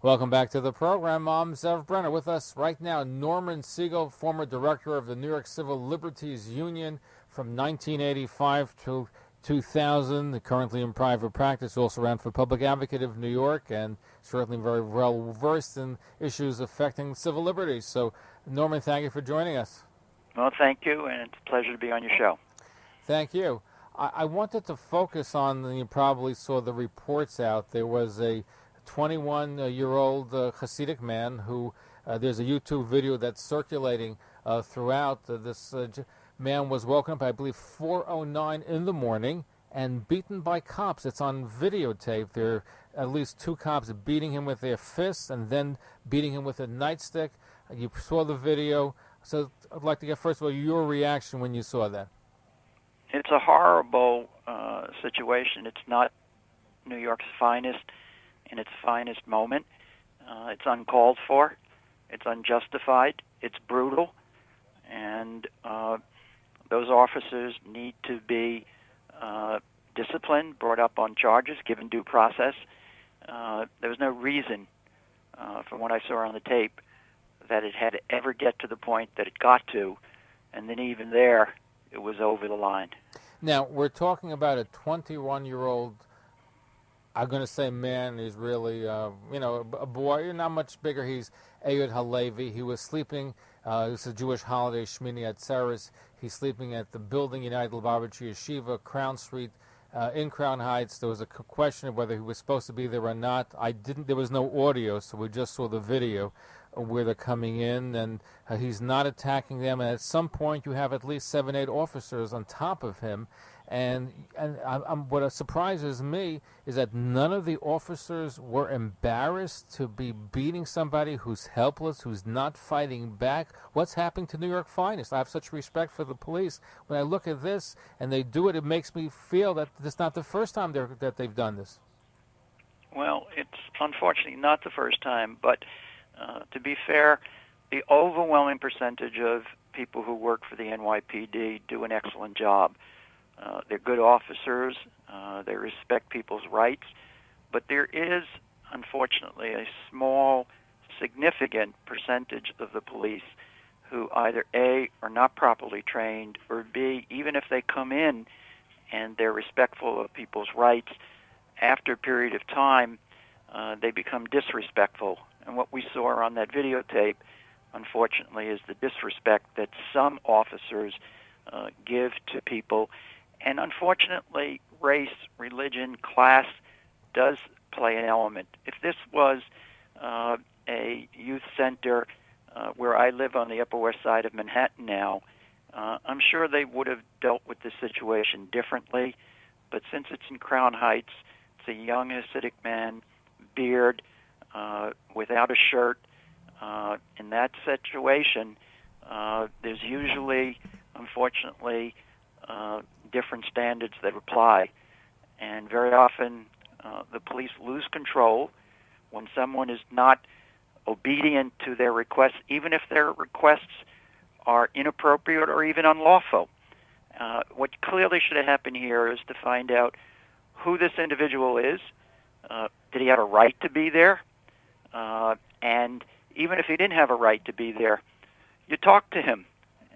Welcome back to the program. I'm Zev Brenner. With us right now, Norman Siegel, former director of the New York Civil Liberties Union from 1985 to 2000, currently in private practice, also ran for public advocate of New York, and certainly very well versed in issues affecting civil liberties. So, Norman, thank you for joining us. Well, thank you, and it's a pleasure to be on your show. Thank you. I wanted to focus on, you probably saw the reports out, there was a 21-year-old Hasidic man who, there's a YouTube video that's circulating throughout. This man was woken up, I believe, 4:09 in the morning and beaten by cops. It's on videotape. There are at least two cops beating him with their fists and then beating him with a nightstick. You saw the video. So I'd like to get, first of all, your reaction when you saw that. It's a horrible situation. It's not New York's finest in its finest moment. It's uncalled for. It's unjustified. It's brutal. And those officers need to be disciplined, brought up on charges, given due process. There was no reason, from what I saw on the tape, that it had to ever get to the point that it got to, and then even there, it was over the line. Now, we're talking about a 21-year-old, I'm going to say man. He's really, a boy, not much bigger. He's Eyud Halevi. He was sleeping, it's a Jewish holiday, Shmini Atzeres. He's sleeping at the building United Lubavitcher Yeshiva, Crown Street, in Crown Heights. There was a question of whether he was supposed to be there or not. There was no audio, so we just saw the video where they're coming in, and he's not attacking them. And at some point, you have at least 7, 8 officers on top of him. And what surprises me is that none of the officers were embarrassed to be beating somebody who's helpless, who's not fighting back. What's happening to New York finest? I have such respect for the police. When I look at this and they do it, it makes me feel that it's not the first time that they've done this. Well, it's unfortunately not the first time, but to be fair, the overwhelming percentage of people who work for the NYPD do an excellent job. They're good officers. They respect people's rights. But there is, unfortunately, a small, significant percentage of the police who either A, are not properly trained, or B, even if they come in and they're respectful of people's rights, after a period of time, they become disrespectful. And what we saw on that videotape, unfortunately, is the disrespect that some officers give to people. And unfortunately, race, religion, class does play an element. If this was a youth center where I live on the Upper West Side of Manhattan now, I'm sure they would have dealt with this situation differently. But since it's in Crown Heights, it's a young Hasidic man, beard, without a shirt. In that situation, there's usually, unfortunately, different standards that apply. And very often, the police lose control when someone is not obedient to their requests, even if their requests are inappropriate or even unlawful. What clearly should have happened here is to find out who this individual is. Did he have a right to be there? And even if he didn't have a right to be there, you talk to him.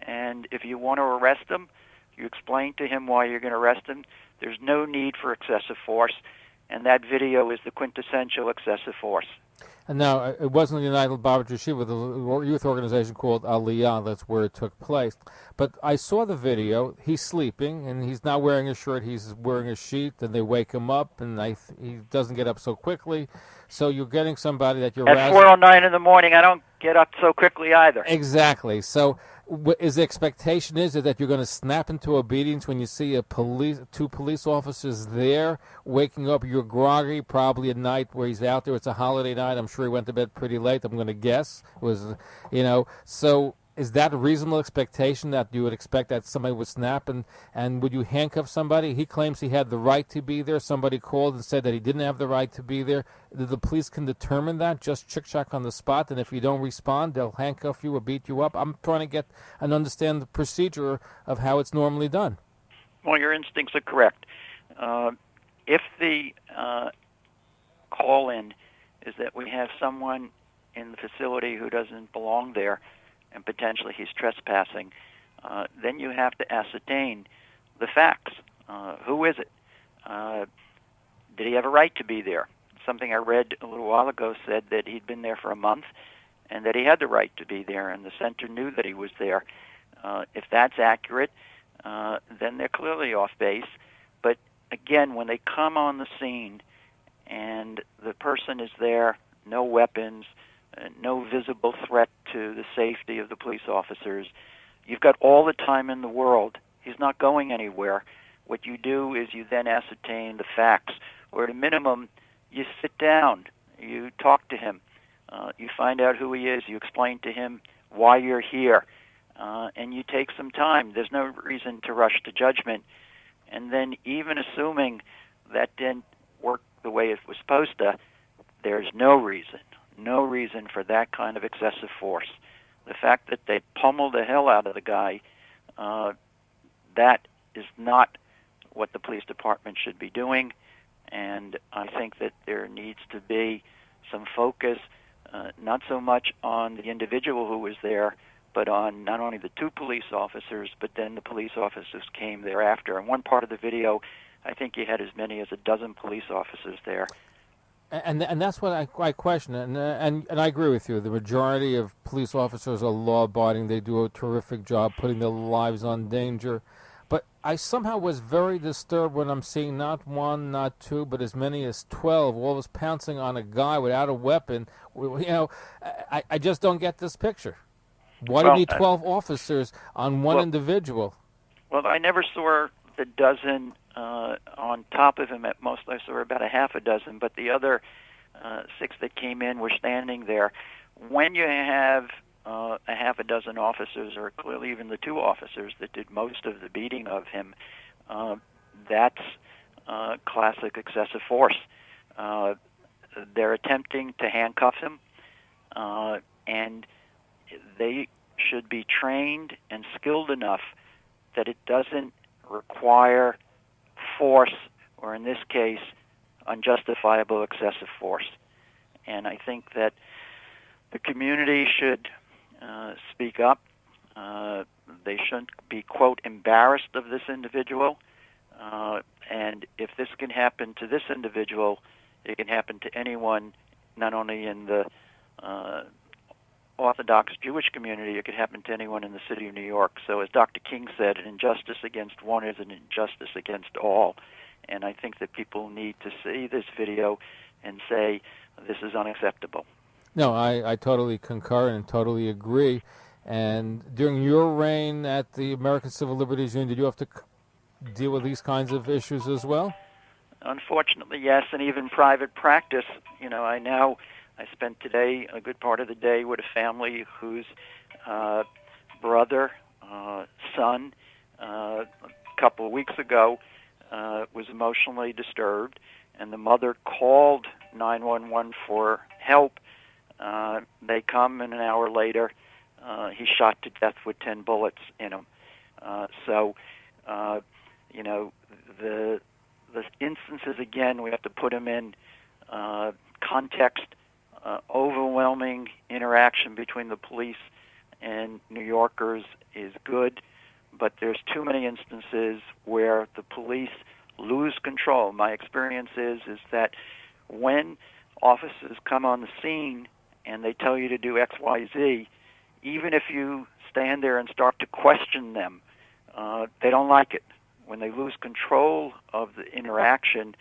And if you want to arrest him, you explain to him why you're going to arrest him. There's no need for excessive force. And that video is the quintessential excessive force. And now, it wasn't the United Lubavitcher Yeshiva, the youth organization called Aliyah. That's where it took place. But I saw the video. He's sleeping, and he's not wearing a shirt. He's wearing a sheet, and they wake him up, and he doesn't get up so quickly. So you're getting somebody that you're... At 4:09 in the morning, I don't get up so quickly either. Exactly. So is the expectation is that you're going to snap into obedience when you see two police officers there waking up? You're groggy, probably at night where he's out there. It's a holiday night. I'm sure he went to bed pretty late. I'm going to guess. So is that a reasonable expectation that you would expect that somebody would snap? And would you handcuff somebody? He claims he had the right to be there. Somebody called and said that he didn't have the right to be there. The police can determine that, just chick-chock on the spot, and if you don't respond, they'll handcuff you or beat you up. I'm trying to get and understand the procedure of how it's normally done. Well, your instincts are correct. If the call-in is that we have someone in the facility who doesn't belong there, and potentially he's trespassing, then you have to ascertain the facts. Who is it? Did he have a right to be there? Something I read a little while ago said that he'd been there for a month and that he had the right to be there, and the center knew that he was there. If that's accurate, then they're clearly off base. But again, when they come on the scene and the person is there, no weapons, no visible threat to the safety of the police officers, you've got all the time in the world. He's not going anywhere. What you do is you then ascertain the facts, or at a minimum, you sit down, you talk to him, you find out who he is, you explain to him why you're here, and you take some time. There's no reason to rush to judgment. And then even assuming that didn't work the way it was supposed to, there's no reason for that kind of excessive force. The fact that they pummeled the hell out of the guy, that is not what the police department should be doing, and I think that there needs to be some focus, not so much on the individual who was there, but on not only the two police officers, but then the police officers came thereafter. In one part of the video, I think you had as many as a dozen police officers there. And that's what I question, and I agree with you. The majority of police officers are law-abiding. They do a terrific job putting their lives on danger. But I somehow was very disturbed when I'm seeing not one, not two, but as many as 12, all of us pouncing on a guy without a weapon. You know, I just don't get this picture. Why do you need 12 officers on one individual? Well, I never saw the dozen on top of him. At most, I saw about a half a dozen, but the other 6 that came in were standing there. When you have a half a dozen officers, or clearly even the 2 officers that did most of the beating of him, that's classic excessive force. They're attempting to handcuff him, and they should be trained and skilled enough that it doesn't require force, or in this case, unjustifiable excessive force. And I think that the community should speak up. They shouldn't be, quote, embarrassed of this individual. And if this can happen to this individual, it can happen to anyone, not only in the Orthodox Jewish community, it could happen to anyone in the city of New York. So as Dr. King said, an injustice against one is an injustice against all. And I think that people need to see this video and say, this is unacceptable. No, I totally concur and totally agree. And during your reign at the American Civil Liberties Union, did you have to deal with these kinds of issues as well? Unfortunately, yes, and even private practice. You know, I spent today, a good part of the day, with a family whose brother, son, a couple of weeks ago was emotionally disturbed, and the mother called 911 for help. They come, and an hour later, he's shot to death with 10 bullets in him. You know, the instances, again, we have to put them in context. Overwhelming interaction between the police and New Yorkers is good, but there's too many instances where the police lose control. My experience is that when officers come on the scene and they tell you to do X, Y, Z, even if you stand there and start to question them, they don't like it. When they lose control of the interaction,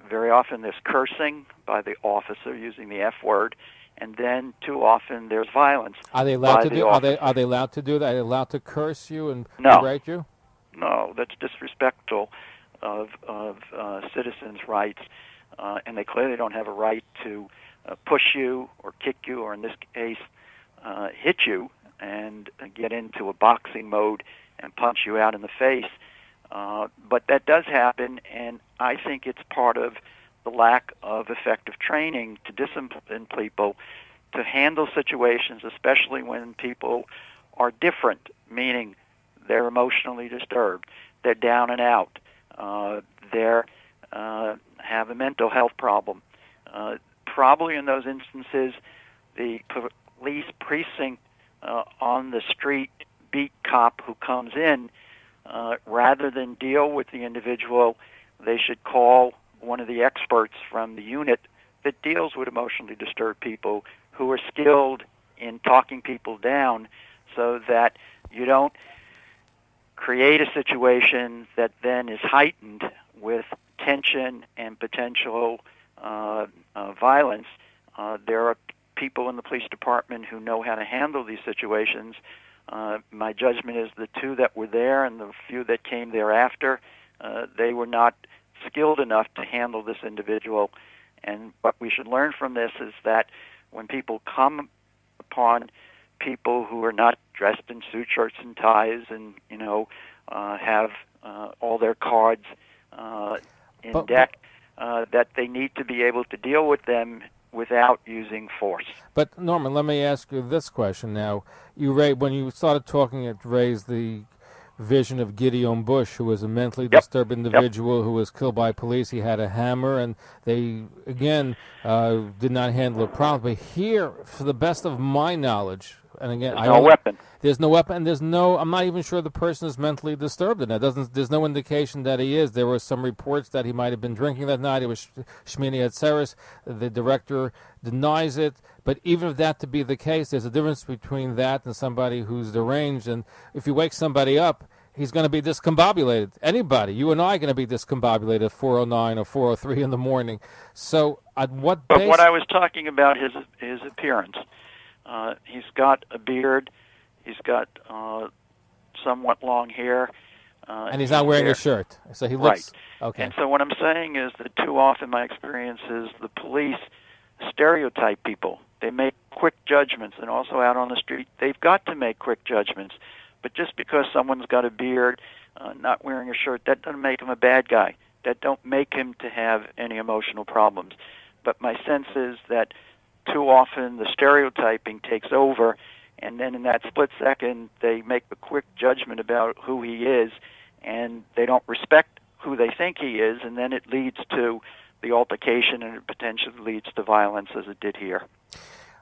very often there's cursing by the officer using the F word, and then too often there's violence. Are they allowed to do? Are they allowed to do that? Are they allowed to curse you and berate you? No, that's disrespectful of citizens' rights, and they clearly don't have a right to push you or kick you, or in this case, hit you and get into a boxing mode and punch you out in the face. But that does happen, and I think it's part of the lack of effective training to discipline people to handle situations, especially when people are different, meaning they're emotionally disturbed, they're down and out, they have a mental health problem. probably in those instances the police precinct on the street beat cop who comes in, rather than deal with the individual, they should call one of the experts from the unit that deals with emotionally disturbed people who are skilled in talking people down so that you don't create a situation that then is heightened with tension and potential violence. There are people in the police department who know how to handle these situations. My judgment is the two that were there and the few that came thereafter, they were not skilled enough to handle this individual. And what we should learn from this is that when people come upon people who are not dressed in suit shirts and ties and, have all their cards in deck, that they need to be able to deal with them without using force. But Norman, let me ask you this question now. When you started talking, it raised the vision of Gideon Bush, who was a mentally disturbed individual who was killed by police. He had a hammer, and they, again, did not handle it properly. Here, for the best of my knowledge, and again, there's no weapon. There's no weapon, and I'm not even sure the person is mentally disturbed in that. There's no indication that he is. There were some reports that he might have been drinking that night. It was Shmini Atzeres. The director denies it. But even if that to be the case, there's a difference between that and somebody who's deranged. And if you wake somebody up, he's going to be discombobulated. Anybody, you and I, are going to be discombobulated at 4:09 or 4:03 in the morning. So at what But what I was talking about, his appearance. He's got a beard. He's got somewhat long hair. And he's not wearing a shirt. So he looks... Right. Okay. And so what I'm saying is that too often my experience is the police stereotype people. They make quick judgments, and also out on the street, they've got to make quick judgments. But just because someone's got a beard, not wearing a shirt, that doesn't make him a bad guy. That don't make him to have any emotional problems. But my sense is that too often the stereotyping takes over, and then in that split second they make a quick judgment about who he is, and they don't respect who they think he is, and then it leads to the altercation, and it potentially leads to violence as it did here.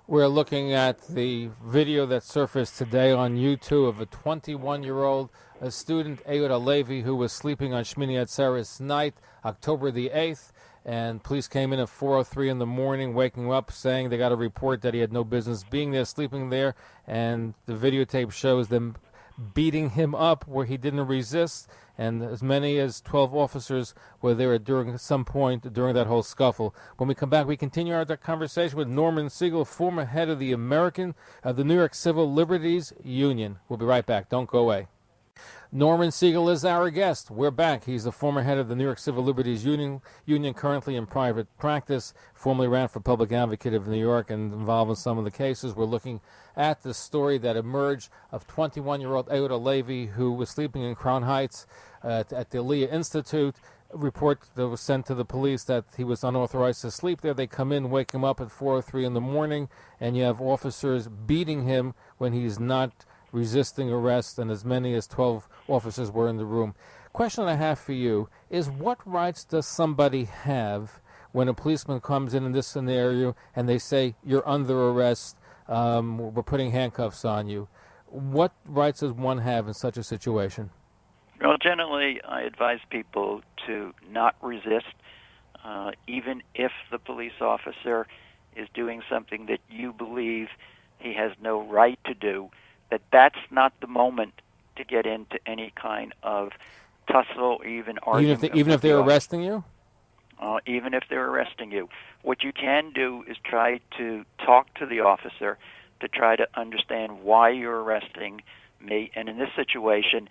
We're looking at the video that surfaced today on YouTube of a 21-year-old student, Ehud Halevi, who was sleeping on Shmini Atzeres night, October the 8th, and police came in at 4:03 in the morning, waking him up, saying they got a report that he had no business being there, sleeping there, and the videotape shows them beating him up where he didn't resist, and as many as 12 officers were there during some point during that whole scuffle. When we come back, we continue our conversation with Norman Siegel, former head of the New York Civil Liberties Union. We'll be right back. Don't go away. Norman Siegel is our guest. We're back. He's the former head of the New York Civil Liberties Union, currently in private practice, formerly ran for public advocate of New York and involved in some of the cases. We're looking at the story that emerged of 21-year-old Ehud Halevi, who was sleeping in Crown Heights at the Aliyah Institute. A report that was sent to the police that he was unauthorized to sleep there. They come in, wake him up at 4:03 in the morning, and you have officers beating him when he's not resisting arrest, and as many as 12 officers were in the room. Question I have for you is, what rights does somebody have when a policeman comes in this scenario and they say, you're under arrest, we're putting handcuffs on you? What rights does one have in such a situation? Well, generally, I advise people to not resist, even if the police officer is doing something that you believe he has no right to do. That's not the moment to get into any kind of tussle, even argument. Even if they're arresting you? Even if they're arresting you. What you can do is try to talk to the officer to try to understand why you're arresting me. And in this situation,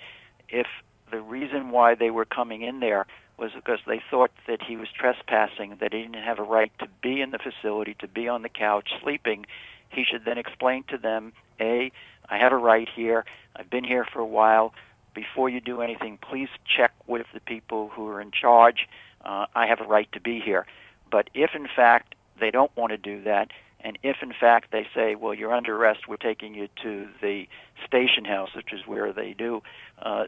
if the reason why they were coming in there was because they thought that he was trespassing, that he didn't have a right to be in the facility, to be on the couch sleeping, he should then explain to them, A, I have a right here. I've been here for a while. Before you do anything, please check with the people who are in charge. I have a right to be here. But if, in fact, they don't want to do that, and if, in fact, they say, well, you're under arrest, we're taking you to the station house, which is where they do,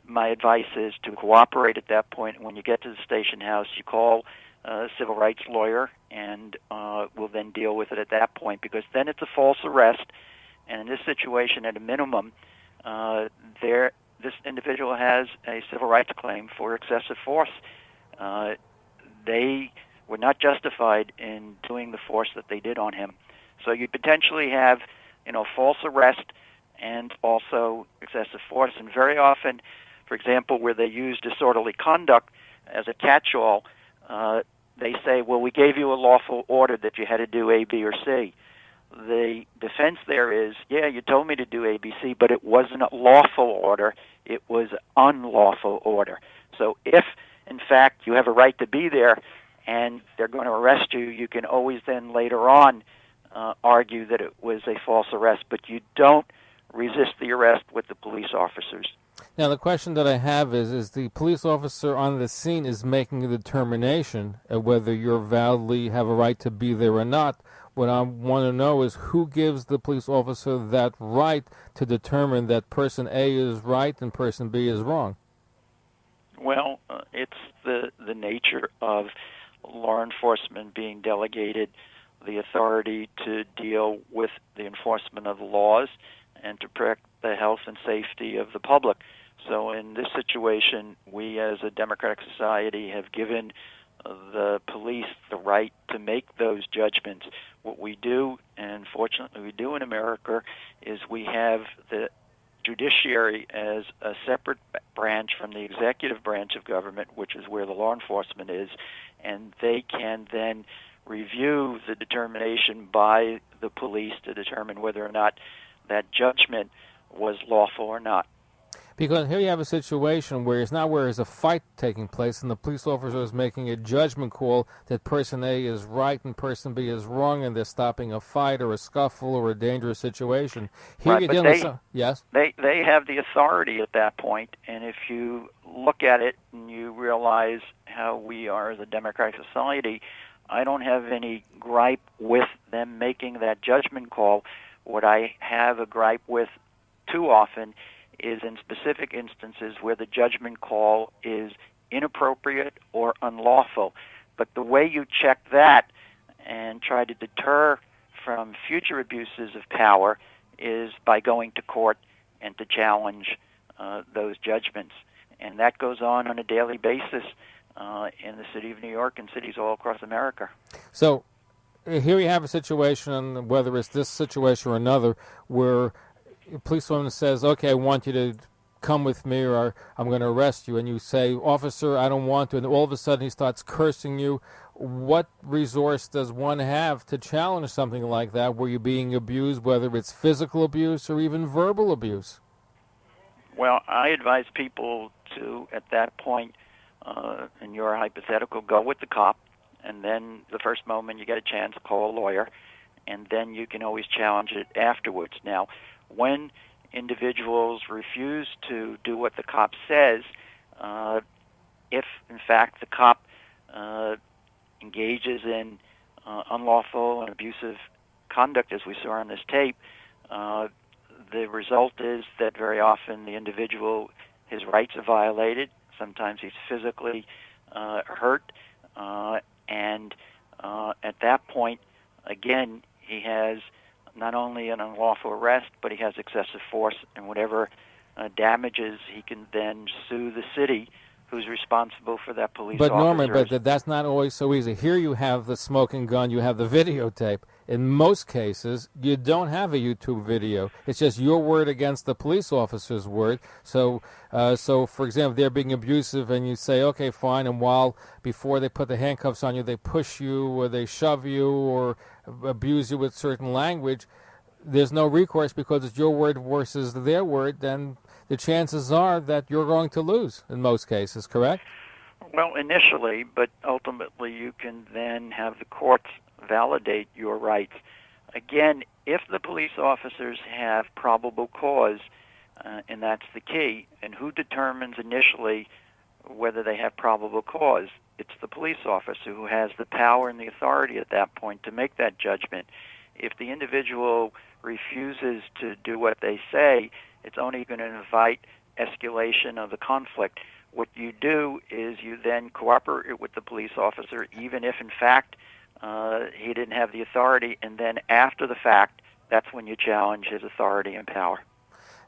my advice is to cooperate at that point. And when you get to the station house, you call a civil rights lawyer and will then deal with it at that point, because then it's a false arrest. And in this situation, at a minimum, this individual has a civil rights claim for excessive force. They were not justified in doing the force that they did on him. So you potentially have, false arrest and also excessive force. And very often, for example, where they use disorderly conduct as a catch-all, they say, well, we gave you a lawful order that you had to do A, B, or C. The defense there is, yeah, you told me to do A, B, C, but it wasn't a lawful order. It was unlawful order. So if, in fact, you have a right to be there and they're going to arrest you, you can always then later on argue that it was a false arrest, but you don't resist the arrest with the police officers. Now, the question that I have is the police officer on the scene is making a determination of whether you validly have a right to be there or not. What I want to know is who gives the police officer that right to determine that person A is right and person B is wrong? Well, it's the nature of law enforcement being delegated the authority to deal with the enforcement of the laws and to protect the health and safety of the public. So in this situation, we as a democratic society have given the police the right to make those judgments. What we do, and fortunately we do in America, is we have the judiciary as a separate branch from the executive branch of government, which is where the law enforcement is, and they can then review the determination by the police to determine whether or not that judgment was lawful or not. Because here you have a situation where it's not where there's a fight taking place and the police officer is making a judgment call that person A is right and person B is wrong, and they're stopping a fight or a scuffle or a dangerous situation. Here right, you're but dealing with some, yes? They have the authority at that point, and if you look at it and you realize how we are as a democratic society, I don't have any gripe with them making that judgment call. What I have a gripe with too often is in specific instances where the judgment call is inappropriate or unlawful. But the way you check that and try to deter from future abuses of power is by going to court and to challenge those judgments. And that goes on a daily basis in the city of New York and cities all across America. So here you have a situation, whether it's this situation or another, where a policewoman says, okay, I want you to come with me or I'm going to arrest you. And you say, officer, I don't want to. And all of a sudden he starts cursing you. What resource does one have to challenge something like that where you're being abused, whether it's physical abuse or even verbal abuse? Well, I advise people to, at that point, in your hypothetical, go with the cop. And then the first moment you get a chance, call a lawyer. And then you can always challenge it afterwards. Now, when individuals refuse to do what the cop says, if in fact the cop engages in unlawful and abusive conduct, as we saw on this tape, the result is that very often the individual, his rights are violated. Sometimes he's physically hurt, and at that point, again, he has not only an unlawful arrest, but he has excessive force, and whatever damages, he can then sue the city who's responsible for that police officer. But Norman, but that's not always so easy. Here you have the smoking gun, you have the videotape. In most cases, you don't have a YouTube video. It's just your word against the police officer's word. So for example, they're being abusive, and you say, okay, fine, and before they put the handcuffs on you, they push you or they shove you or abuse you with certain language, there's no recourse because it's your word versus their word, then the chances are that you're going to lose in most cases, correct? Well, initially, but ultimately you can then have the courts validate your rights. Again, if the police officers have probable cause, and that's the key, and who determines initially whether they have probable cause? It's the police officer who has the power and the authority at that point to make that judgment. If the individual refuses to do what they say, it's only going to invite escalation of the conflict. What you do is you then cooperate with the police officer, even if in fact he didn't have the authority, and then after the fact, that's when you challenge his authority and power.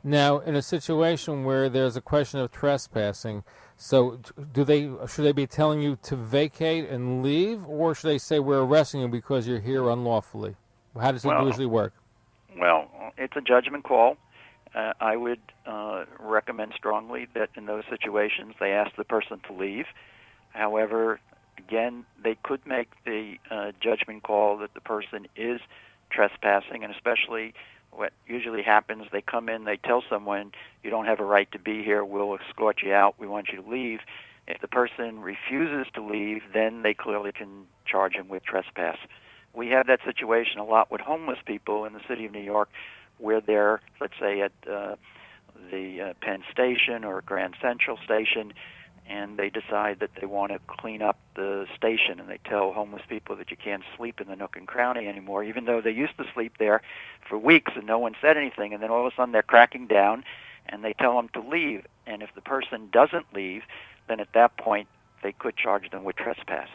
Now, in a situation where there's a question of trespassing, so should they be telling you to vacate and leave, or should they say we're arresting you because you're here unlawfully? How does it usually work? Well, it's a judgment call. I would recommend strongly that in those situations they ask the person to leave. However, again, they could make the judgment call that the person is trespassing, and especially what usually happens, they come in, they tell someone, you don't have a right to be here, we'll escort you out, we want you to leave. If the person refuses to leave, then they clearly can charge him with trespass. We have that situation a lot with homeless people in the city of New York, where they're, let's say, at the Penn Station or Grand Central Station, and they decide that they want to clean up the station, and they tell homeless people that you can't sleep in the Nook and Cranny anymore, even though they used to sleep there for weeks and no one said anything, and then all of a sudden they're cracking down, and they tell them to leave. And if the person doesn't leave, then at that point they could charge them with trespass.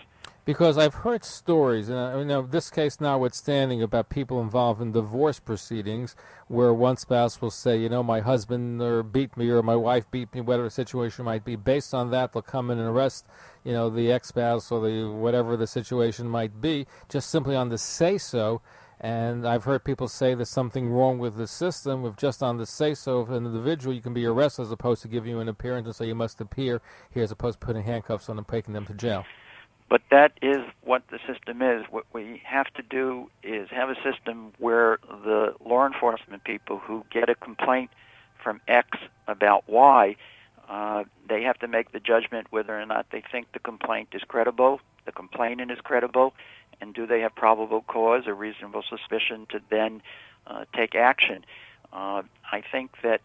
Because I've heard stories, and this case notwithstanding, about people involved in divorce proceedings where one spouse will say, my husband beat me or my wife beat me, whatever the situation might be. Based on that, they'll come in and arrest, the ex-spouse or whatever the situation might be, just simply on the say-so. And I've heard people say there's something wrong with the system. If just on the say-so of an individual, you can be arrested as opposed to giving you an appearance and say you must appear here as opposed to putting handcuffs on and taking them to jail. But that is what the system is. What we have to do is have a system where the law enforcement people who get a complaint from X about Y, they have to make the judgment whether or not they think the complaint is credible, the complainant is credible, and do they have probable cause or reasonable suspicion to then take action. I think that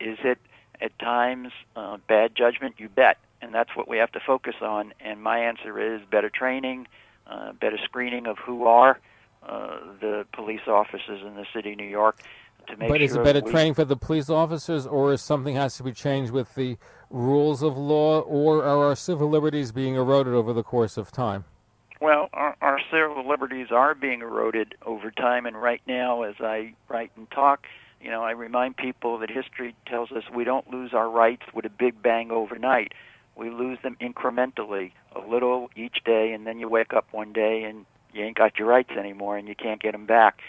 is it at times bad judgment? You bet. And that's what we have to focus on. And my answer is better training, better screening of who are the police officers in the city of New York to make sure. But is it better training for the police officers, or is something has to be changed with the rules of law, or are our civil liberties being eroded over the course of time? Well, our civil liberties are being eroded over time, and right now, as I write and talk, I remind people that history tells us we don't lose our rights with a big bang overnight. We lose them incrementally, a little each day, and then you wake up one day and you ain't got your rights anymore and you can't get them back.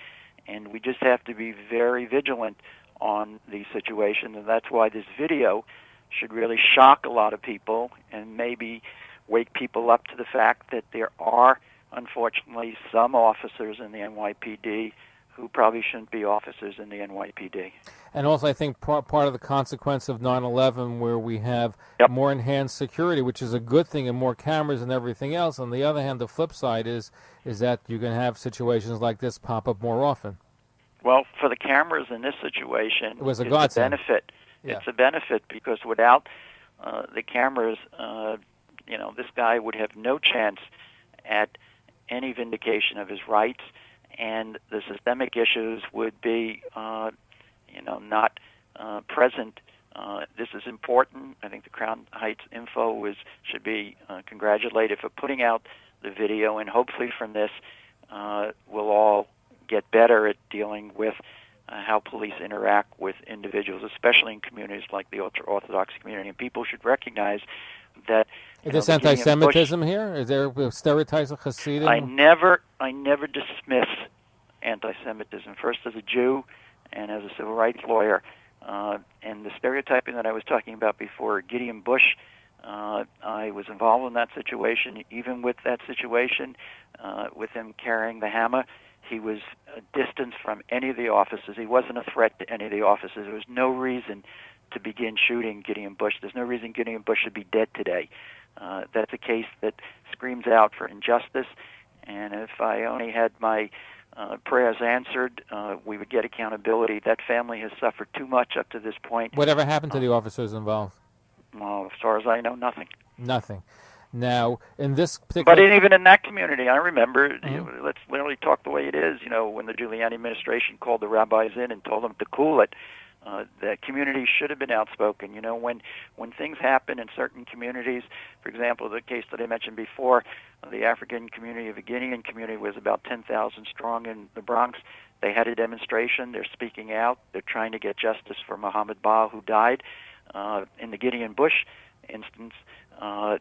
And we just have to be very vigilant on these situations, and that's why this video should really shock a lot of people and maybe wake people up to the fact that there are, unfortunately, some officers in the NYPD who probably shouldn't be officers in the NYPD. And also, I think part of the consequence of 9/11, where we have more enhanced security, which is a good thing, and more cameras and everything else. On the other hand, the flip side is that you can have situations like this pop up more often. Well, for the cameras in this situation, it was a benefit. Yeah. It's a benefit because without the cameras, this guy would have no chance at any vindication of his rights, and the systemic issues would be, not present. This is important. I think the Crown Heights Info should be congratulated for putting out the video, and hopefully from this, we'll all get better at dealing with how police interact with individuals, especially in communities like the ultra-Orthodox community. And people should recognize that. Is this anti-Semitism here? Is there stereotypes of Hasidim? I never dismiss anti-Semitism. First, as a Jew, and as a civil rights lawyer, and the stereotyping that I was talking about before, Gideon Bush. I was involved in that situation. Even with that situation, with him carrying the hammer, he was distanced from any of the officers. He wasn't a threat to any of the officers. There was no reason to begin shooting Gideon Bush. There's no reason Gideon Bush should be dead today. That's a case that screams out for injustice, and if I only had my prayers answered, we would get accountability. That family has suffered too much up to this point. Whatever happened to the officers involved? Well, as far as I know, nothing. Nothing. Now, in this particular... But even in that community, I remember, let's literally talk the way it is. When the Giuliani administration called the rabbis in and told them to cool it, The community should have been outspoken. You know, when things happen in certain communities, for example, the case that I mentioned before, the African community, the Guinean community was about 10,000 strong in the Bronx. They had a demonstration. They're speaking out. They're trying to get justice for Muhammad Ba, who died. In the Gideon Bush instance,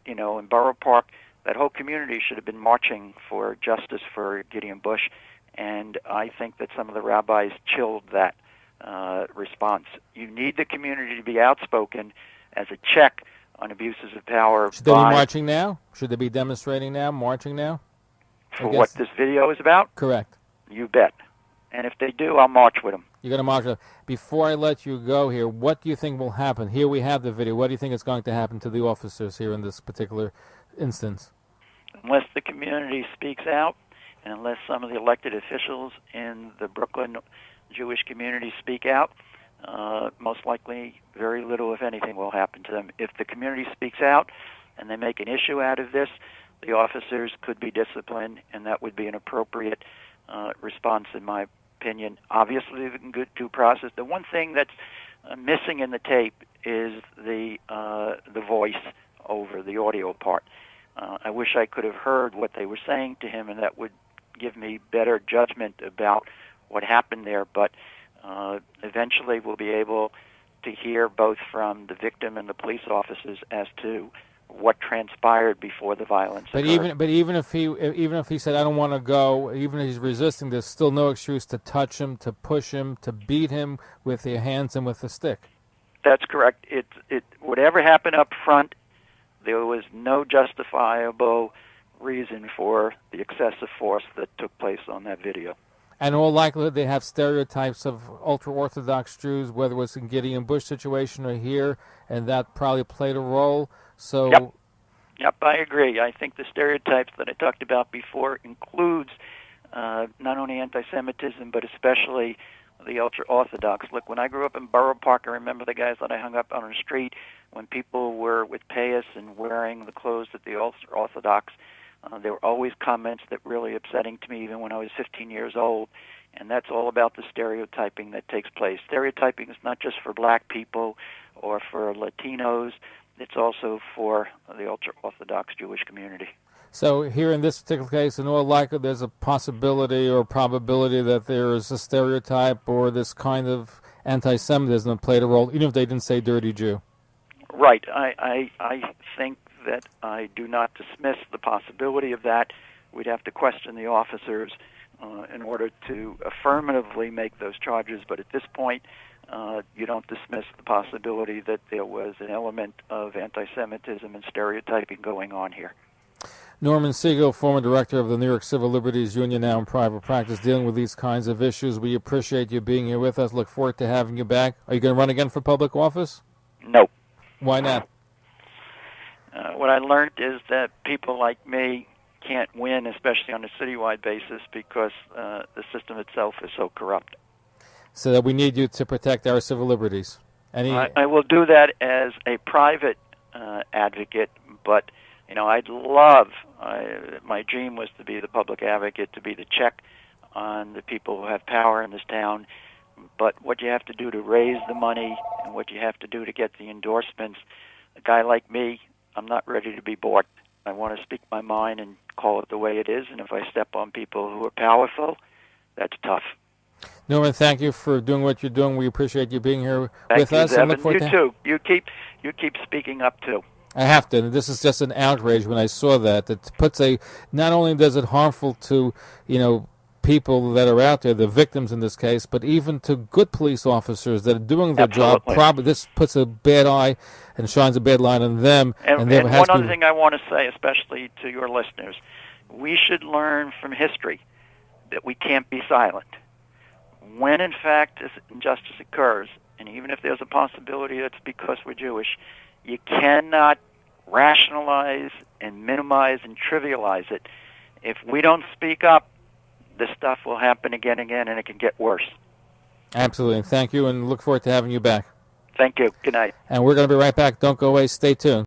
you know, in Borough Park, that whole community should have been marching for justice for Gideon Bush, and I think that some of the rabbis chilled that response. You need the community to be outspoken as a check on abuses of power. Should they be marching now? Should they be demonstrating now, marching now? For what this video is about? Correct. You bet. And if they do, I'll march with them. You're going to march with them. Before I let you go here, what do you think will happen? Here we have the video. What do you think is going to happen to the officers here in this particular instance? Unless the community speaks out, and unless some of the elected officials in the Brooklyn Jewish community speak out, most likely very little, if anything, will happen to them. If the community speaks out and they make an issue out of this, the officers could be disciplined, and that would be an appropriate response, in my opinion. Obviously, the good due process. The one thing that's missing in the tape is the voice over the audio part. I wish I could have heard what they were saying to him, and that would give me better judgment about what happened there. But eventually we'll be able to hear both from the victim and the police officers as to what transpired before the violence occurred. But even if he said, I don't want to go, even if he's resisting, there's still no excuse to touch him, to push him, to beat him with your hands and with a stick. That's correct. Whatever happened up front, there was no justifiable reason for the excessive force that took place on that video. And in all likelihood, they have stereotypes of ultra-Orthodox Jews, whether it was in Gideon Bush situation or here, and that probably played a role. So, Yep, I agree. I think the stereotypes that I talked about before includes not only anti-Semitism, but especially the ultra-Orthodox. Look, when I grew up in Borough Park, I remember the guys that I hung up on the street when people were with payas and wearing the clothes that the ultra-Orthodox. There were always comments that really upsetting to me, even when I was 15 years old, and that's all about the stereotyping that takes place. Stereotyping is not just for black people or for Latinos. It's also for the ultra-Orthodox Jewish community. So here in this particular case, in all likelihood, there's a possibility or probability that there is a stereotype or this kind of anti-Semitism that played a role, even if they didn't say dirty Jew. Right. I think that I do not dismiss the possibility of that. We'd have to question the officers in order to affirmatively make those charges, but at this point, you don't dismiss the possibility that there was an element of anti-Semitism and stereotyping going on here. Norman Siegel, former director of the New York Civil Liberties Union, now in private practice, dealing with these kinds of issues. We appreciate you being here with us. Look forward to having you back. Are you going to run again for public office? No. Why not? What I learned is that people like me can't win, especially on a citywide basis, because the system itself is so corrupt. So that we need you to protect our civil liberties. I will do that as a private advocate, but I'd love, my dream was to be the public advocate, to be the check on the people who have power in this town. But what you have to do to raise the money and what you have to do to get the endorsements, a guy like me, I'm not ready to be bought. I want to speak my mind and call it the way it is, and if I step on people who are powerful, that's tough. Norman, thank you for doing what you're doing. We appreciate you being here with us. Zev, and look forward to you too. You keep speaking up too. I have to. This is just an outrage when I saw that. It puts not only does it harmful to, people that are out there, the victims in this case, but even to good police officers that are doing their job. This puts a bad eye and shines a bad light on them. And one other thing I want to say, especially to your listeners, we should learn from history that we can't be silent. When, in fact, this injustice occurs, and even if there's a possibility that's because we're Jewish, you cannot rationalize and minimize and trivialize it. If we don't speak up, this stuff will happen again and again, and it can get worse. Absolutely. Thank you, and look forward to having you back. Thank you. Good night. And we're going to be right back. Don't go away. Stay tuned.